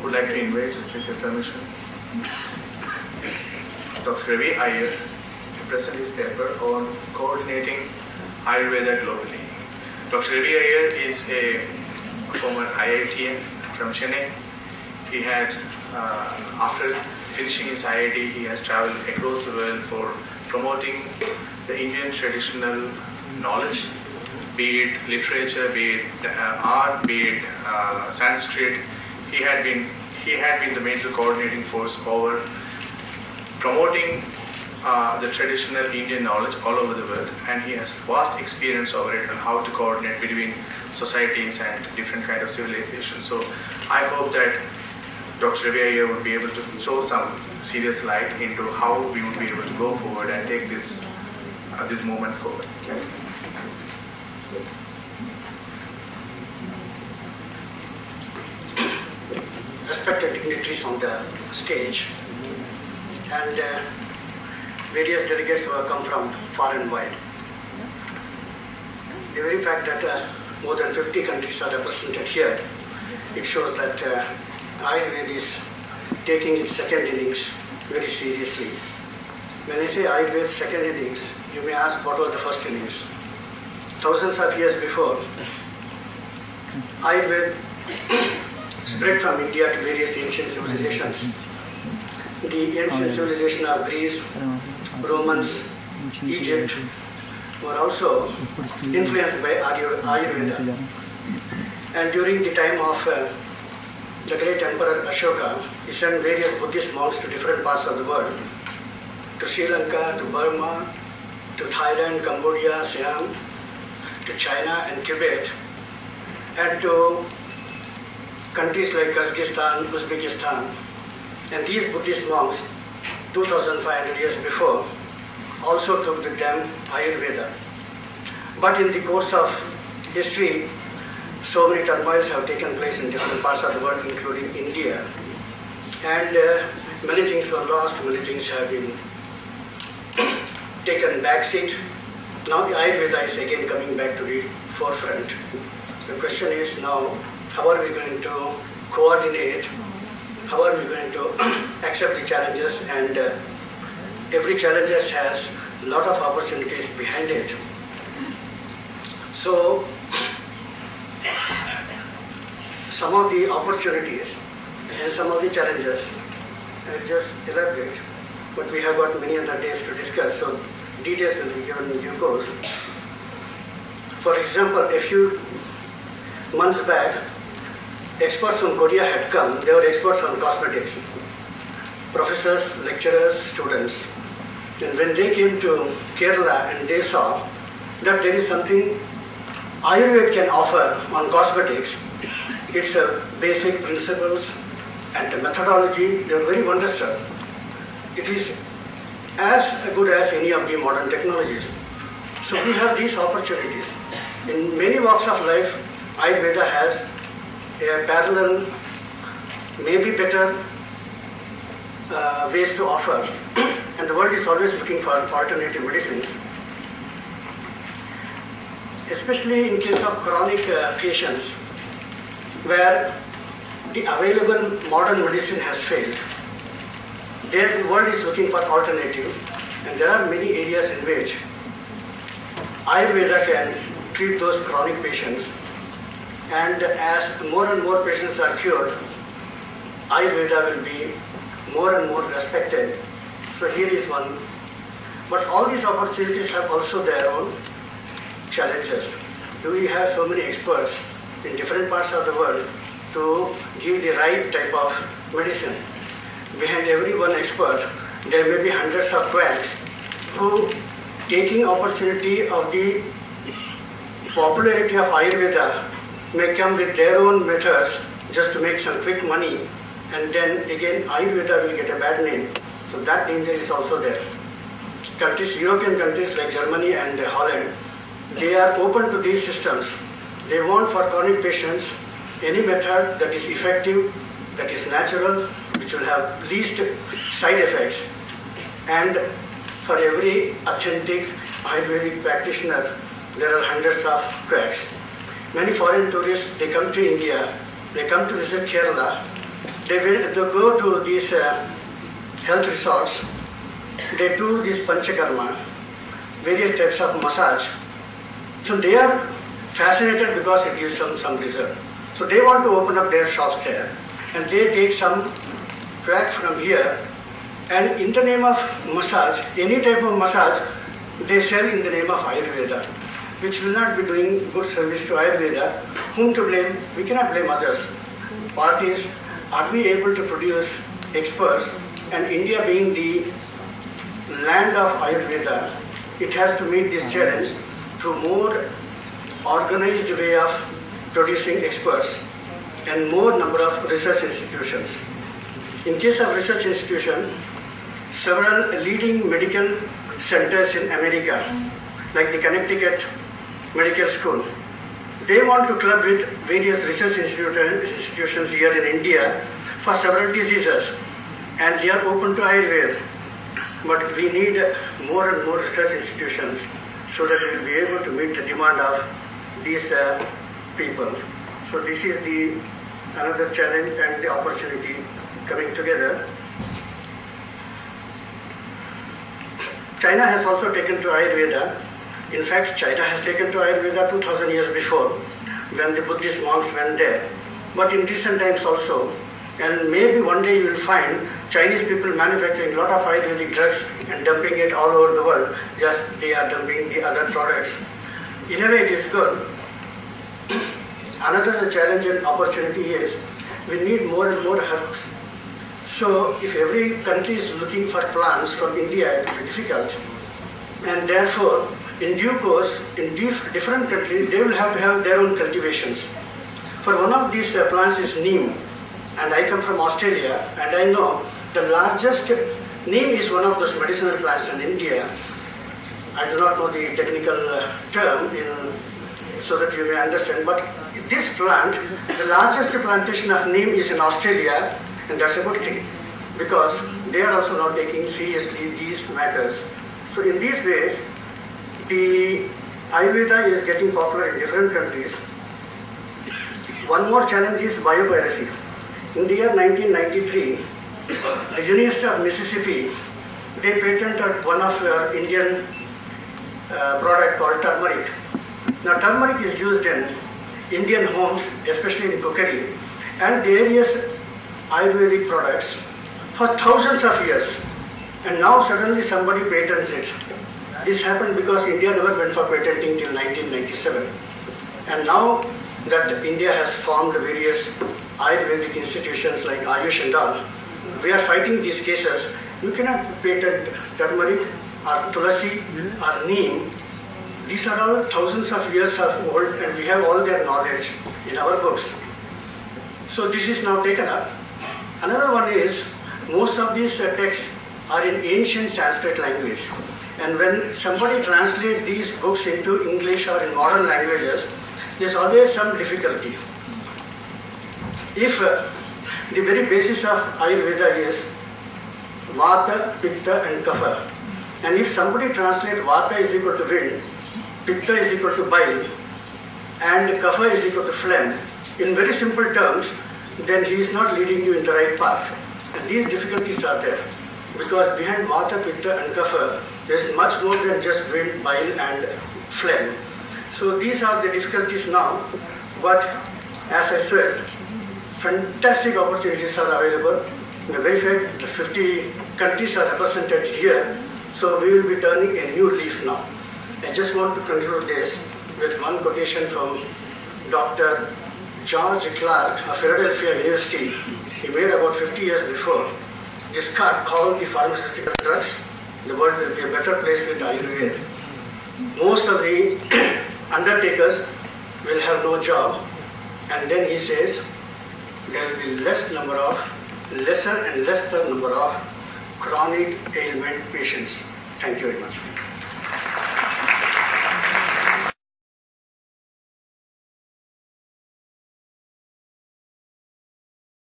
Would like to invite, with your permission, Dr. Ravi Iyer to present his paper on coordinating Ayurveda globally. Dr. Ravi Iyer is a former IITian from Chennai. He had, after finishing his IIT, he has traveled across the world for promoting the Indian traditional knowledge, be it literature, be it art, be it Sanskrit. He had been the major coordinating force over promoting the traditional Indian knowledge all over the world, and he has vast experience over it on how to coordinate between societies and different kind of civilizations. So I hope that Dr. Ravi Iyer would be able to throw some serious light into how we would be able to go forward and take this movement forward. Respected dignitaries on the stage and various delegates who have come from far and wide. The very fact that more than 50 countries are represented here, it shows that Ayurveda is taking its second innings very seriously. When I say Ayurveda second innings, you may ask what was the first innings. Thousands of years before, Ayurveda spread from India to various ancient civilizations. The ancient civilization of Greece, Romans, Egypt were also influenced by Ayurveda. And during the time of the great Emperor Ashoka, he sent various Buddhist monks to different parts of the world, to Sri Lanka, to Burma, to Thailand, Cambodia, Siam, to China and Tibet, and to countries like Kazakhstan, Uzbekistan. And these Buddhist monks, 2,500 years before, also took with them Ayurveda. But in the course of history, so many turmoils have taken place in different parts of the world, including India. And many things were lost, many things have been taken backseat. Now the Ayurveda is again coming back to the forefront. The question is now, how are we going to coordinate? How are we going to accept the challenges? And every challenge has a lot of opportunities behind it. So, some of the opportunities and some of the challenges, I'll just elaborate. But we have got many other days to discuss, so details will be given in due course. For example, a few months back, experts from Korea had come. They were experts on cosmetics, professors, lecturers, students. And when they came to Kerala and they saw that there is something Ayurveda can offer on cosmetics, its basic principles and the methodology, they were very wonderstruck. It is as good as any of the modern technologies. So we have these opportunities. In many walks of life, Ayurveda has a parallel, maybe better ways to offer. And the world is always looking for alternative medicines. Especially in case of chronic patients, where the available modern medicine has failed. The world is looking for alternative, and there are many areas in which Ayurveda can treat those chronic patients. And as more and more patients are cured, Ayurveda will be more and more respected. So here is one. But all these opportunities have also their own challenges. Do we have so many experts in different parts of the world to give the right type of medicine? Behind every one expert, there may be hundreds of quacks who, taking opportunity of the popularity of Ayurveda, may come with their own methods just to make some quick money, and then again Ayurveda will get a bad name. So that danger is also there. Countries, European countries like Germany and Holland, they are open to these systems. They want for chronic patients any method that is effective, that is natural, which will have least side effects. And for every authentic Ayurvedic practitioner, there are hundreds of quacks. Many foreign tourists, they come to India, they come to visit Kerala, they go to these health resorts, they do this panchakarma, various types of massage. So they are fascinated because it gives them some result. So they want to open up their shops there, and they take some tracks from here, and in the name of massage, any type of massage, they sell in the name of Ayurveda, which will not be doing good service to Ayurveda. Whom to blame? We cannot blame others. Part is, are we able to produce experts? And India being the land of Ayurveda, it has to meet this challenge through more organized way of producing experts and more number of research institutions. In case of research institution, several leading medical centers in America, like the Connecticut Medical School, they want to club with various research institutions here in India for several diseases, and they are open to Ayurveda. But we need more and more research institutions so that we will be able to meet the demand of these people. So this is the another challenge and the opportunity coming together. China has also taken to Ayurveda. In fact, China has taken to Ayurveda 2000 years before, when the Buddhist monks went there. But in recent times also, and maybe one day you will find Chinese people manufacturing a lot of Ayurvedic drugs and dumping it all over the world, just they are dumping the other products. In a way it is good. Another challenge and opportunity is we need more and more herbs. So if every country is looking for plants from India, it will be difficult. And therefore, in due course, in different countries, they will have to have their own cultivations. For one of these plants is neem, and I come from Australia, and I know the largest, neem is one of those medicinal plants in India. I do not know the technical term so that you may understand, but this plant, the largest plantation of neem is in Australia, and that's a good thing, because they are also not taking seriously these matters. So in these ways, the Ayurveda is getting popular in different countries. One more challenge is biopiracy. In the year 1993, the University of Mississippi, they patented one of Indian product called turmeric. Now turmeric is used in Indian homes, especially in cookery, and various Ayurvedic products for thousands of years. And now suddenly somebody patents it. This happened because India never went for patenting till 1997. And now that India has formed various Ayurvedic institutions like Ayush and all, we are fighting these cases. You cannot patent turmeric or tulasi or neem. These are all thousands of years old, and we have all their knowledge in our books. So this is now taken up. Another one is, most of these texts are in ancient Sanskrit language. And when somebody translates these books into English or in modern languages, there's always some difficulty. If the very basis of Ayurveda is Vata, Pitta and Kapha, and if somebody translates Vata is equal to wind, Pitta is equal to bile, and Kapha is equal to phlegm, in very simple terms, then he is not leading you in the right path. And these difficulties are there, because behind Vata, Pitta and Kapha, there is much more than just wind, bile and phlegm. So these are the difficulties now, but as I said, fantastic opportunities are available. The very fact the 50 countries are represented here, so we will be turning a new leaf now. I just want to conclude this with one quotation from Dr. George Clark of Philadelphia University. He made about 50 years before this card called the pharmaceutical drugs. The world will be a better place with Ayurveda. Most of the undertakers will have no job, and then he says there will be lesser and lesser number of chronic ailment patients. Thank you very much.